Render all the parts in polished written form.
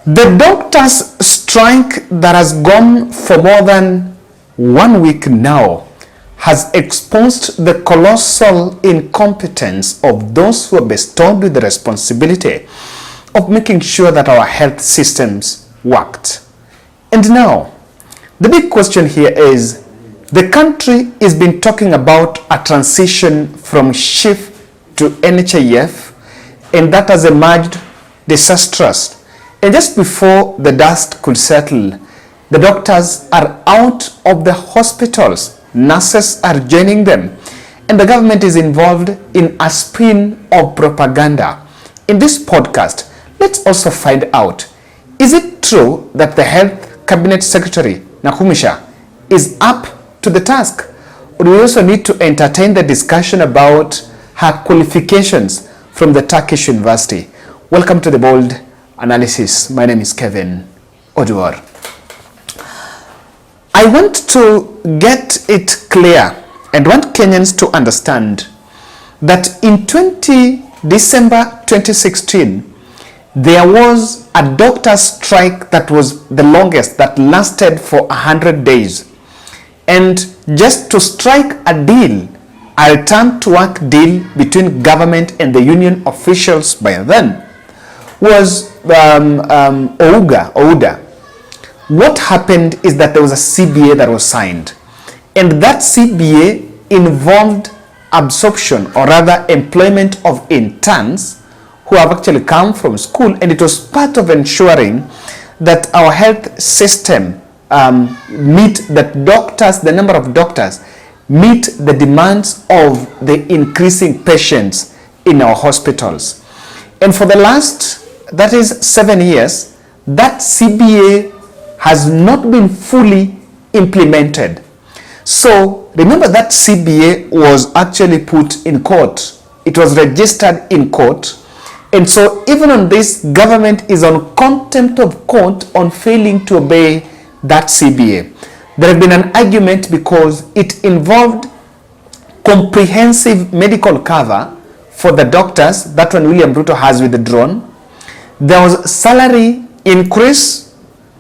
The doctors' strike that has gone for more than 1 week now has exposed the colossal incompetence of those who are bestowed with the responsibility of making sure that our health systems worked. And now, the big question here is, the country has been talking about a transition from SHIF to NHIF, and that has emerged disastrous. And just before the dust could settle, the doctors are out of the hospitals, nurses are joining them, and the government is involved in a spin of propaganda. In this podcast, let's also find out, is it true that the Health Cabinet Secretary, Nakhumicha, is up to the task? Or do we also need to entertain the discussion about her qualifications from the Turkish University? Welcome to The Bold Analysis. My name is Kevin Oduor. I want to get it clear and want Kenyans to understand that in December 2016, there was a doctor's strike that was the longest, that lasted for 100 days. And just to strike a deal, a return to work deal between government and the union officials by then, was Ouda. What happened is that there was a CBA that was signed, and that CBA involved absorption, or rather employment of interns who have actually come from school, and it was part of ensuring that our health system the number of doctors meet the demands of the increasing patients in our hospitals. And for the last, that is 7 years, that CBA has not been fully implemented. So remember that CBA was actually put in court. It was registered in court. And so even on this, government is on contempt of court on failing to obey that CBA. There has been an argument because it involved comprehensive medical cover for the doctors, that one William Ruto has withdrawn. There was salary increase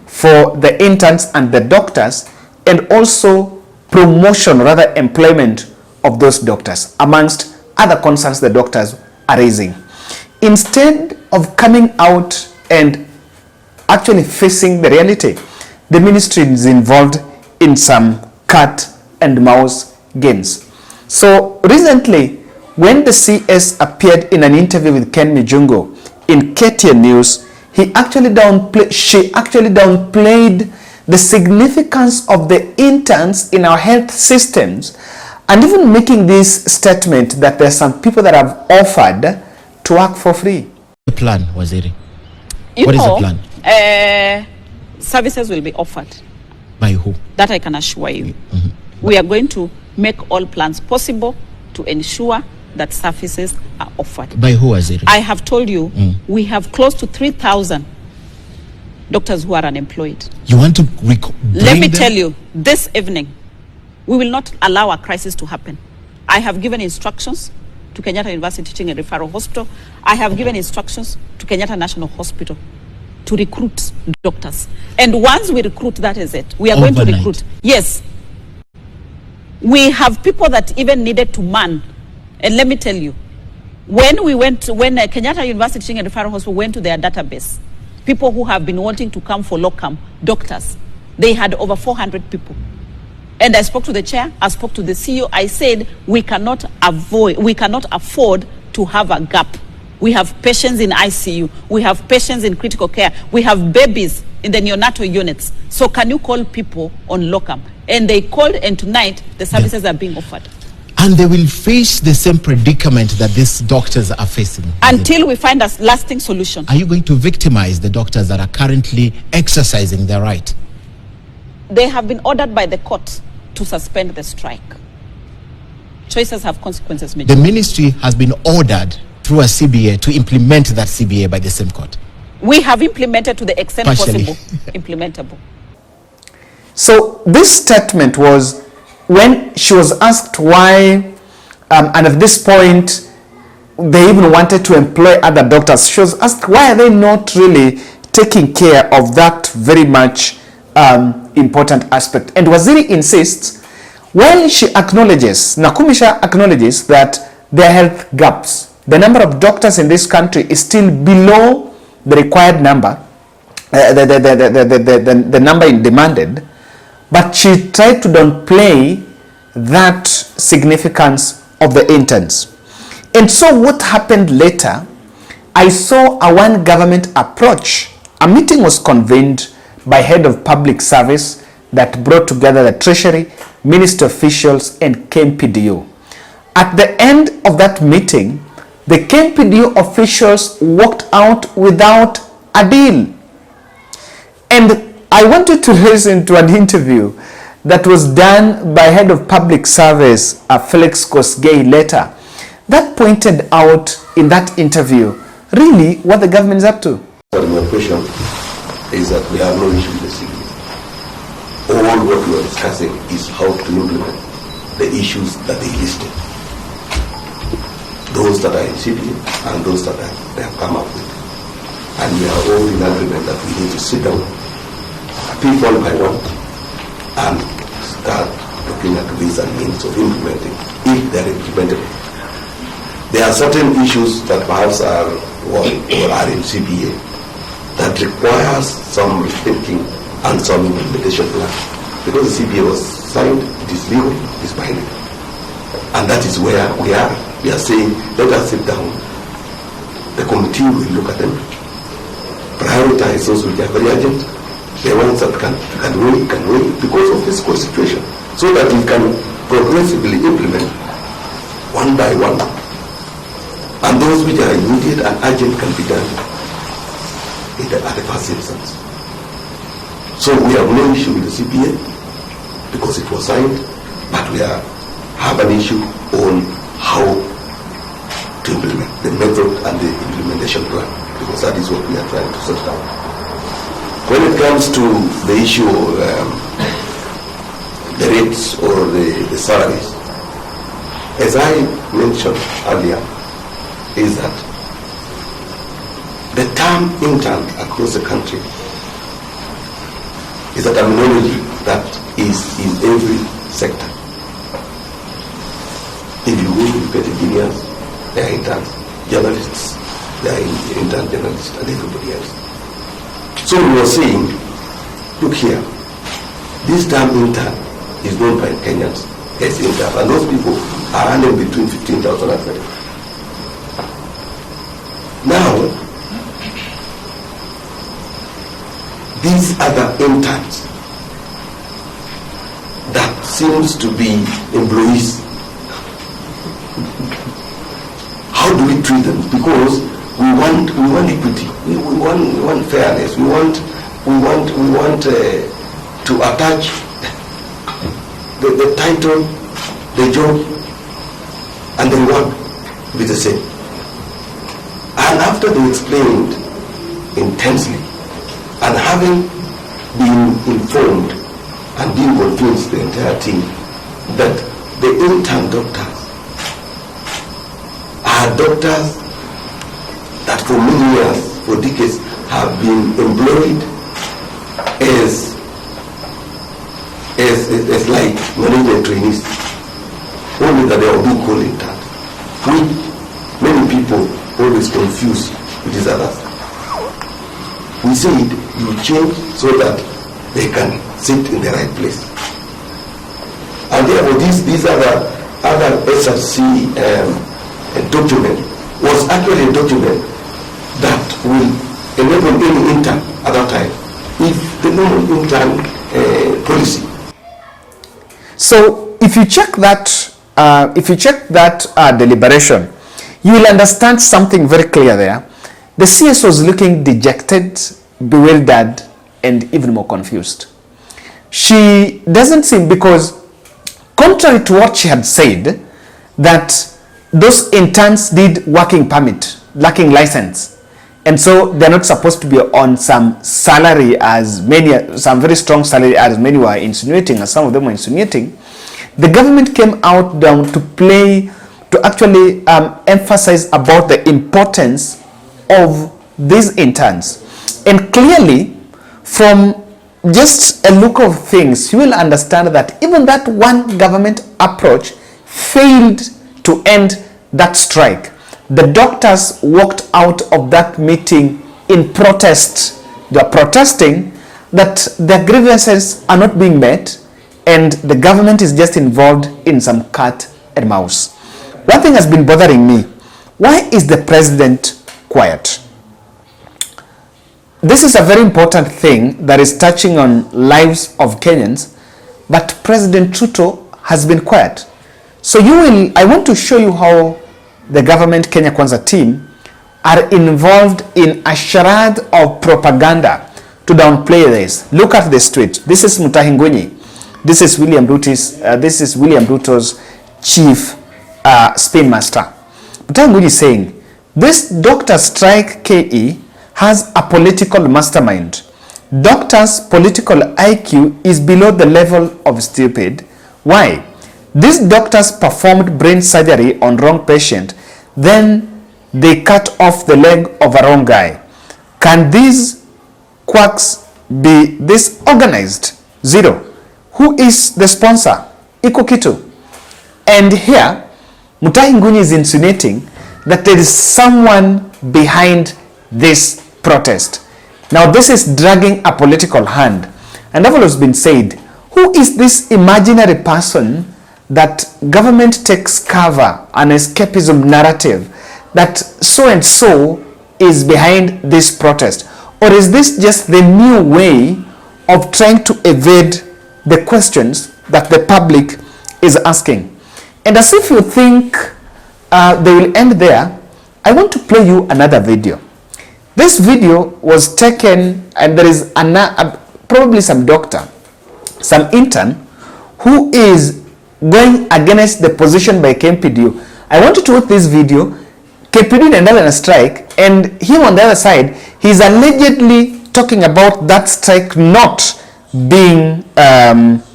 for the interns and the doctors, and also promotion, rather employment of those doctors, amongst other concerns the doctors are raising. Instead of coming out and actually facing the reality, the ministry is involved in some cat and mouse games. So recently, when the CS appeared in an interview with Ken Mijungo in Kenyan News, she actually downplayed the significance of the interns in our health systems, and even making this statement that there are some people that have offered to work for free. The plan, Waziri. What is the plan? Services will be offered. By who? That I can assure you. We are going to make all plans possible to ensure that services are offered. By who, Waziri? I have told you, we have close to 3,000 doctors who are unemployed. You want to Let me tell you, this evening, we will not allow a crisis to happen. I have given instructions to Kenyatta University Teaching and Referral Hospital. I have given instructions to Kenyatta National Hospital to recruit doctors. And once we recruit, that is it. We are going to recruit. Yes. We have people that even needed to man. And let me tell you, when Kenyatta University Teaching and Referral Hospital went to their database, people who have been wanting to come for locum doctors, they had over 400 people. And I spoke to the chair, I spoke to the CEO, I said, we cannot afford to have a gap. We have patients in ICU, we have patients in critical care, we have babies in the neonatal units. So can you call people on locum? And they called, and tonight the services are being offered. And they will face the same predicament that these doctors are facing. Until we find a lasting solution. Are you going to victimize the doctors that are currently exercising their right? They have been ordered by the court to suspend the strike. Choices have consequences. The ministry has been ordered through a CBA to implement that CBA by the same court. We have implemented to the extent Partially. possible, implementable. So this statement was when she was asked why, and at this point, they even wanted to employ other doctors. She was asked, why are they not really taking care of that very much important aspect. And Waziri insists, while she acknowledges, Nakhumicha acknowledges that there are health gaps. The number of doctors in this country is still below the required number, the number demanded, but she tried to downplay that significance of the interns. And so what happened later, I saw a one government approach. A meeting was convened by head of public service that brought together the treasury, ministry officials and KMPDO. At the end of that meeting, the KMPDO officials walked out without a deal. And I wanted to listen to an interview that was done by head of public service, Felix Kosgei later, that pointed out in that interview really what the government is up to. My question is that we have no issue with the CBA. All what we are discussing is how to implement the issues that they listed. Those that are in CBA and those that they have come up with. And we are all in agreement that we need to sit down, pick one by one, and start looking at ways and means of implementing, if they are implementable. There are certain issues that perhaps are or are in CBA that requires some rethinking and some implementation plan. Because the CBA was signed, it is legal, it is binding. And that is where we are. We are saying, let us sit down. The committee will look at them, prioritize those which are very urgent, the ones that can wait because of this whole situation, so that we can progressively implement one by one. And those which are immediate and urgent can be done at the first instance. So we have no issue with the CPA because it was signed, but we have an issue on how to implement the method and the implementation plan, because that is what we are trying to set down. When it comes to the issue of the rates or the salaries, as I mentioned earlier, is that the term intern across the country is a terminology that is in every sector. If you go to the engineers, they are interns, journalists, they are intern journalists, and everybody else. So we were saying, look here, this term intern is known by Kenyans as intern, and those people are earning between 15,000 and 30,000. Now, these other interns that seems to be employees, how do we treat them? Because we want equity, we want fairness, we want to attach the title, the job, and the reward to be the same. And after they explained intensely, and having been informed and being convinced, the entire team, that the intern doctors are doctors that for many years, for decades, have been employed as like management trainees, only that they are being called interns, which many people always confuse with these others. We said you change so that they can sit in the right place. And therefore these other SRC document was actually a document that will enable any intern at that time if the normal intern policy. So if you check that deliberation, you will understand something very clear there. The CS was looking dejected, bewildered, and even more confused. She doesn't seem, because contrary to what she had said, that those interns did working permit, lacking license, and so they're not supposed to be on some salary as many, some very strong salary as many were insinuating, as some of them were insinuating. The government came out down to actually emphasize about the importance of these interns. And clearly, from just a look of things, you will understand that even that one government approach failed to end that strike. The doctors walked out of that meeting in protest. They are protesting that their grievances are not being met and the government is just involved in some cat and mouse. One thing has been bothering me. Why is the president quiet? This is a very important thing that is touching on lives of Kenyans, but President Ruto has been quiet. So I want to show you how the government Kenya Kwanza team are involved in a charade of propaganda to downplay this. Look at this tweet. This is Nakhumicha. This is William Ruto's chief spin master. Nakhumicha is saying, this doctor strike KE has a political mastermind. Doctors' political IQ is below the level of stupid. Why? These doctors performed brain surgery on wrong patient, then they cut off the leg of a wrong guy. Can these quacks be this organized? Zero. Who is the sponsor? Iko kitu. And here, Nakhumicha is insinuating that there is someone behind this protest. Now this is dragging a political hand. And that has been said, who is this imaginary person that government takes cover, an escapism narrative that so and so is behind this protest? Or is this just the new way of trying to evade the questions that the public is asking? And as if you think they will end there, I want to play you another video. This video was taken, and there is probably some doctor, some intern, who is going against the position by KMPDU. I want you to watch this video. KMPDU ended on a strike, and him on the other side, he's allegedly talking about that strike not being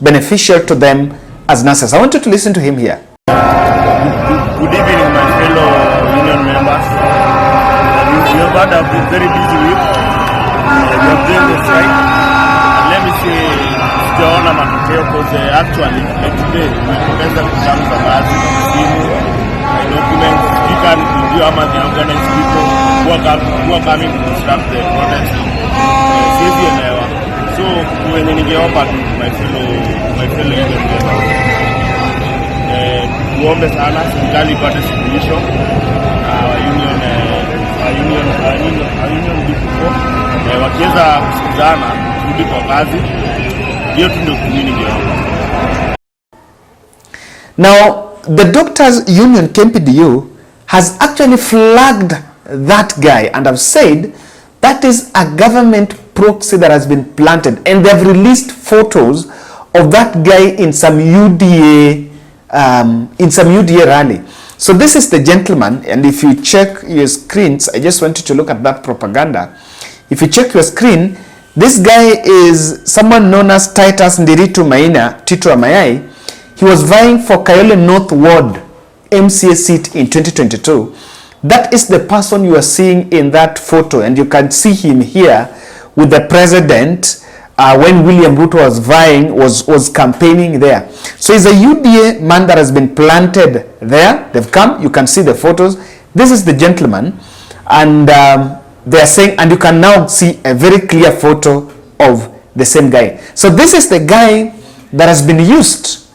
beneficial to them as nurses. I want you to listen to him here. Good evening, my fellow union members. We have had a very busy week. We have doing the strike. And let me say, sijaona matokeo because actually today tumeweza kutamka baadhi ya simu documents speaker ndio ama the organized people who are coming to disrupt the protest. Sisi elewa. So wenye ningeomba tu my fellow union members. Tuombe sana serikali ipate suluhisho. Union people wakiweza kusikizana kurudi kwa kazi, hiyo tu ndio ningeomba. Now, the Doctors Union KMPDU has actually flagged that guy and have said that is a government proxy that has been planted, and they've released photos of that guy in some UDA rally. So this is the gentleman, and if you check your screens, I just want you to look at that propaganda. If you check your screen, this guy is someone known as Titus Ndiritu Maina Tito Amayai. He was vying for Kayole North Ward MCA seat in 2022. That is the person you are seeing in that photo, and you can see him here with the president when William Ruto was vying, was campaigning there. So he's a UDA man that has been planted there. They've come, you can see the photos. This is the gentleman, and they are saying, and you can now see a very clear photo of the same guy. So this is the guy that has been used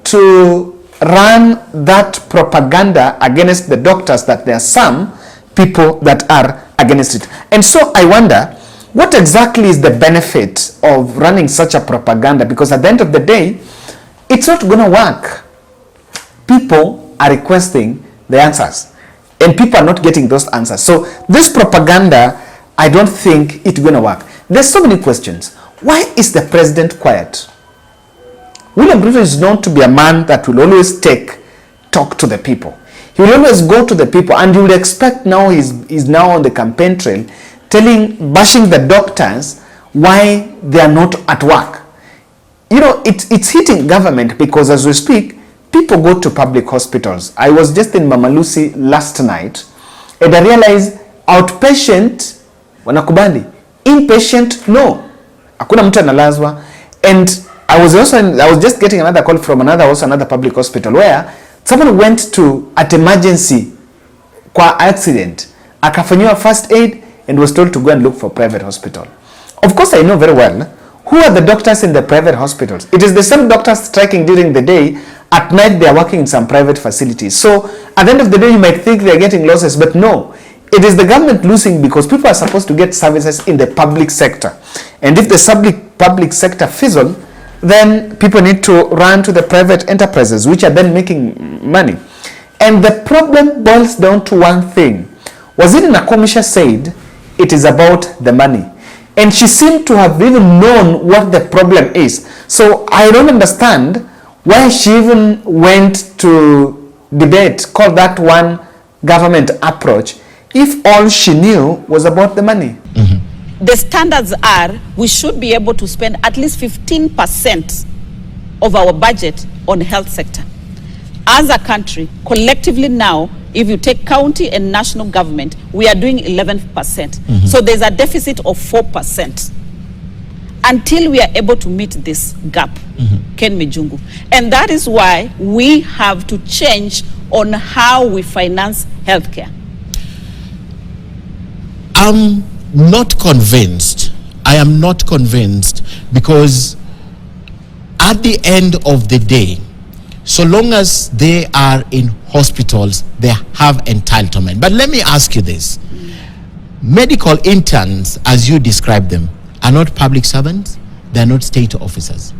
to run that propaganda against the doctors, that there are some people that are against it. And so I wonder, what exactly is the benefit of running such a propaganda? Because at the end of the day, it's not going to work. People are requesting the answers, and people are not getting those answers. So this propaganda, I don't think it's going to work. There's so many questions. Why is the president quiet? William Ruto is known to be a man that will always talk to the people. He will always go to the people, and you would expect now he's now on the campaign trail bashing the doctors why they are not at work. You know, it's hitting government because as we speak, people go to public hospitals. I was just in Mama Lucy last night, and I realized outpatient wanakubali, Inpatient, no. Hakuna mtu analazwa. And I was just getting another call from another public hospital where someone went to at emergency kwa accident, akafanyiwa first aid and was told to go and look for private hospital. Of course, I know very well who are the doctors in the private hospitals. It is the same doctors striking during the day. At night, they are working in some private facilities. So at the end of the day, you might think they are getting losses, but no. It is the government losing because people are supposed to get services in the public sector. And if the public sector fizzle, then people need to run to the private enterprises, which are then making money. And the problem boils down to one thing. Was it Nakhumicha said, it is about the money. And she seemed to have even known what the problem is. So I don't understand why she even went to debate, call that one government approach, if all she knew was about the money. Mm-hmm. The standards are we should be able to spend at least 15% of our budget on the health sector. As a country, collectively now, if you take county and national government, we are doing 11%. Mm-hmm. So there's a deficit of 4%. Until we are able to meet this gap, mm-hmm. Ken Mijungu. And that is why we have to change on how we finance healthcare. I'm not convinced. I am not convinced because at the end of the day, so long as they are in hospitals, they have entitlement. But let me ask you this. Medical interns, as you describe them, are not public servants. They're not state officers.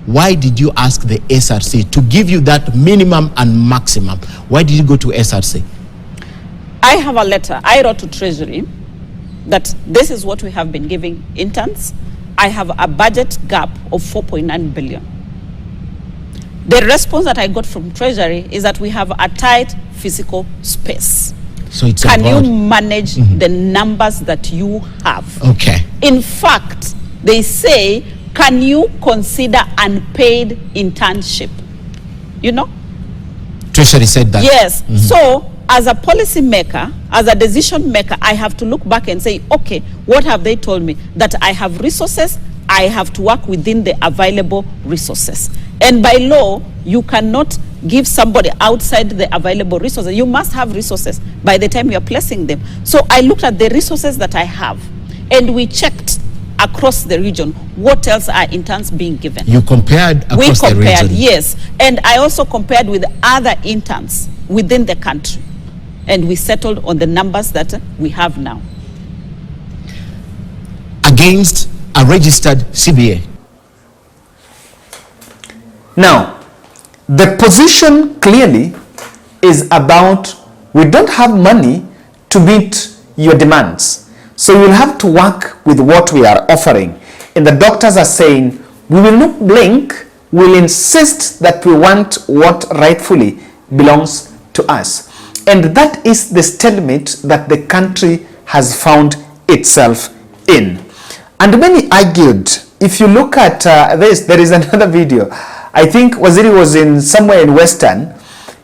Why did you ask the SRC to give you that minimum and maximum? Why did you go to SRC? I have a letter I wrote to Treasury that this is what we have been giving interns. I have a budget gap of 4.9 billion. The response that I got from Treasury is that we have a tight physical space. So it's Can about... you manage mm-hmm. the numbers that you have? Okay. In fact, they say, can you consider unpaid internship? You know? Treasury said that. Yes. Mm-hmm. So as a policy maker, as a decision maker, I have to look back and say, okay, what have they told me? That I have resources, I have to work within the available resources. And by law, you cannot give somebody outside the available resources. You must have resources by the time you are placing them. So I looked at the resources that I have, and we checked across the region what else are interns being given. You compared across the region? We compared, yes. And I also compared with other interns within the country. And we settled on the numbers that we have now. Against a registered CBA. Now, the position clearly is about we don't have money to meet your demands. So you'll have to work with what we are offering. And the doctors are saying, we will not blink, we'll insist that we want what rightfully belongs to us. And that is the stalemate that the country has found itself in. And many argued, if you look at this, there is another video. I think Waziri was in somewhere in Western,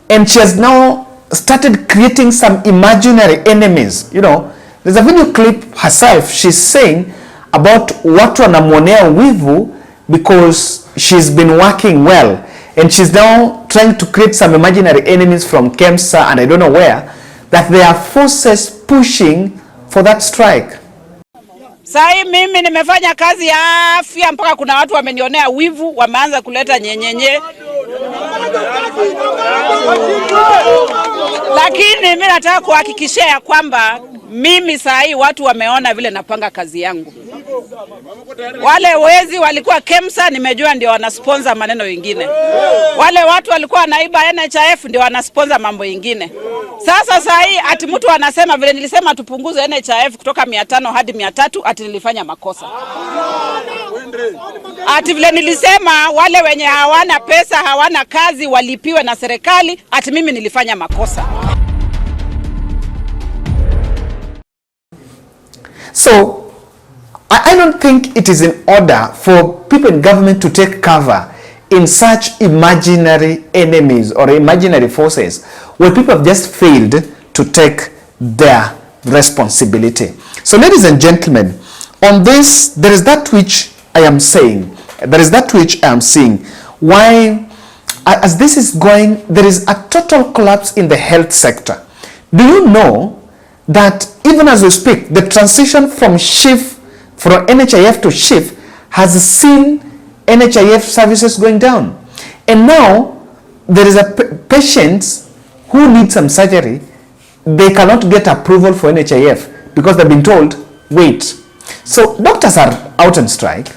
and she has now started creating some imaginary enemies. You know, there's a video clip herself. She's saying about watu wanamwonea wivu because she's been working well, and she's now trying to create some imaginary enemies from KEMSA and I don't know where, that there are forces pushing for that strike. Sai mimi nimefanya kazi ya afya mpaka kuna watu wamenionea wivu, wameanza kuleta nyenyenye. Lakini mimi nataka kuhakikishia kwamba mimi sai watu wameona vile napanga kazi yangu. Wale wezi walikuwa KEMSA, nimejua ndio wanasponsor maneno mengine. Wale watu walikuwa naiba NHIF ndio wanasponsor mambo mengine. Sasa sai ati mtu anasema vile nilisema tupunguze NHIF kutoka 500 hadi 300 ati nilifanya makosa. Ati vile nilisema wale wenye hawana pesa, hawana kazi walipiwe na serikali, ati mimi nilifanya makosa. So I don't think it is in order for people in government to take cover in such imaginary enemies or imaginary forces where people have just failed to take their responsibility. So ladies and gentlemen, on this, there is that which I am saying. There is that which I am seeing. Why, as this is going, there is a total collapse in the health sector. Do you know that even as we speak, the transition from NHIF to SHIF has seen NHIF services going down? And now, there is a patient who needs some surgery, they cannot get approval for NHIF because they've been told, wait. So doctors are out on strike.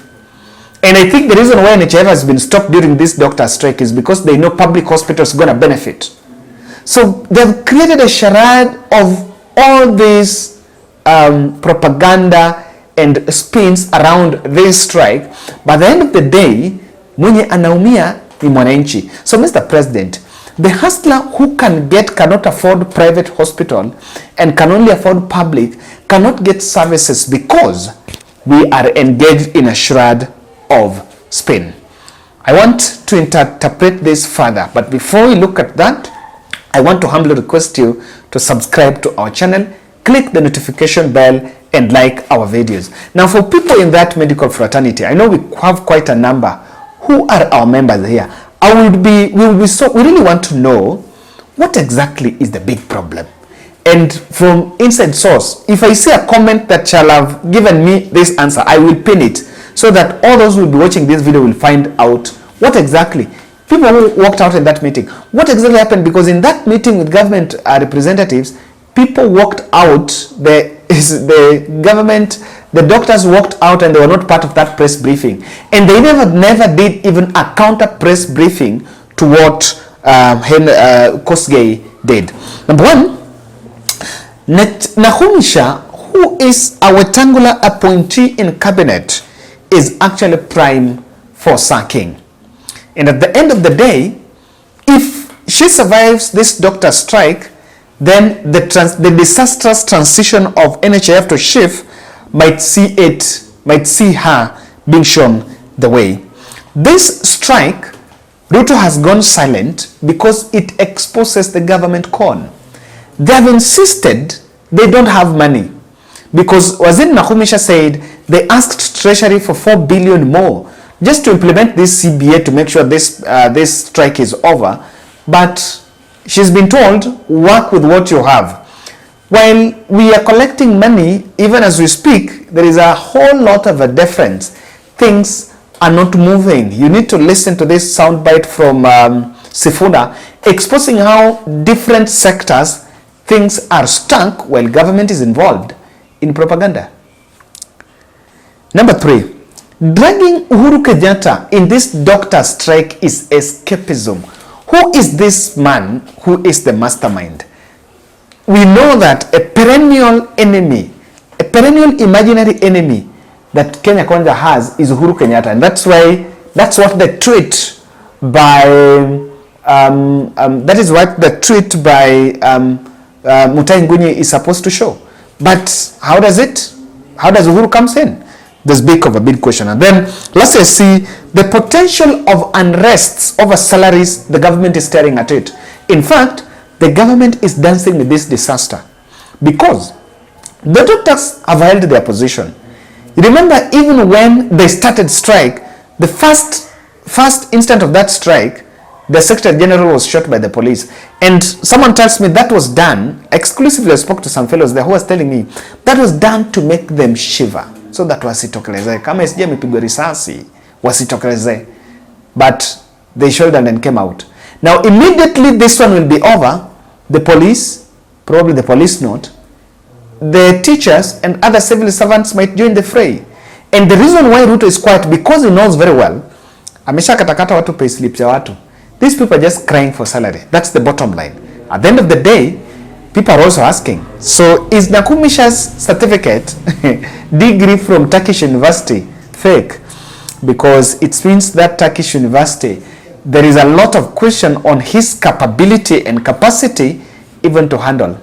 And I think the reason why NHIF has been stopped during this doctor strike is because they know public hospitals are going to benefit. So they've created a charade of all this propaganda and spins around this strike. By the end of the day, mwenye anaumia ni mwananchi. So Mr. President, the hustler who cannot afford private hospital and can only afford public cannot get services because we are engaged in a charade of spin. I want to interpret this further, but before we look at that, I want to humbly request you to subscribe to our channel, click the notification bell, and like our videos. Now, for people in that medical fraternity, I know we have quite a number. Who are our members here? We really want to know what exactly is the big problem. And from inside source, if I see a comment that shall have given me this answer, I will pin it so that all those who will be watching this video will find out what exactly, people who walked out in that meeting, what exactly happened, because in that meeting with government representatives, people walked out, the doctors walked out and they were not part of that press briefing. And they never did even a counter press briefing to what Kosgei did. Number one, Nakhumicha, who is a rectangular appointee in cabinet, is actually prime for sacking. And at the end of the day, if she survives this doctor strike, then the disastrous transition of NHIF to SHIF might see her being shown the way. This strike, Ruto has gone silent because it exposes the government con. They have insisted they don't have money because Waziri Nakhumicha said they asked Treasury for 4 billion more just to implement this CBA to make sure this strike is over. But she's been told, work with what you have. While we are collecting money, even as we speak, there is a whole lot of a difference. Things are not moving. You need to listen to this soundbite from Sifuna exposing how different sectors things are stuck while government is involved in propaganda. Number 3, dragging Uhuru Kenyatta in this doctor strike is escapism. Who is this man who is the mastermind? We know that a perennial enemy, a perennial imaginary enemy that Kenya Kwanza has is Uhuru Kenyatta, and that's what the tweet by Mutai Ngunyi is supposed to show. But how does Uhuru comes in? There's a big question. And then let's see the potential of unrests over salaries. The government is staring at it. In fact, the government is dancing with this disaster because the doctors have held their position. You remember, even when they started strike, the first instant of that strike, the Secretary General was shot by the police. And someone tells me that was done, exclusively I spoke to some fellows there who was telling me, that was done to make them shiver. So that wasitokeleze. Kama SJ amepigwa risasi, wasitokeleze. But they shouldered and came out. Now immediately this one will be over, the police, probably the police note, the teachers and other civil servants might join the fray. And the reason why Ruto is quiet, because he knows very well, amesha katakata watu pay slips ya watu. These people are just crying for salary. That's the bottom line. At the end of the day, people are also asking, so is Nakhumicha's certificate, degree from Turkish University, fake? Because it means that Turkish University, there is a lot of question on his capability and capacity even to handle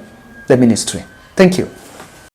the ministry. Thank you.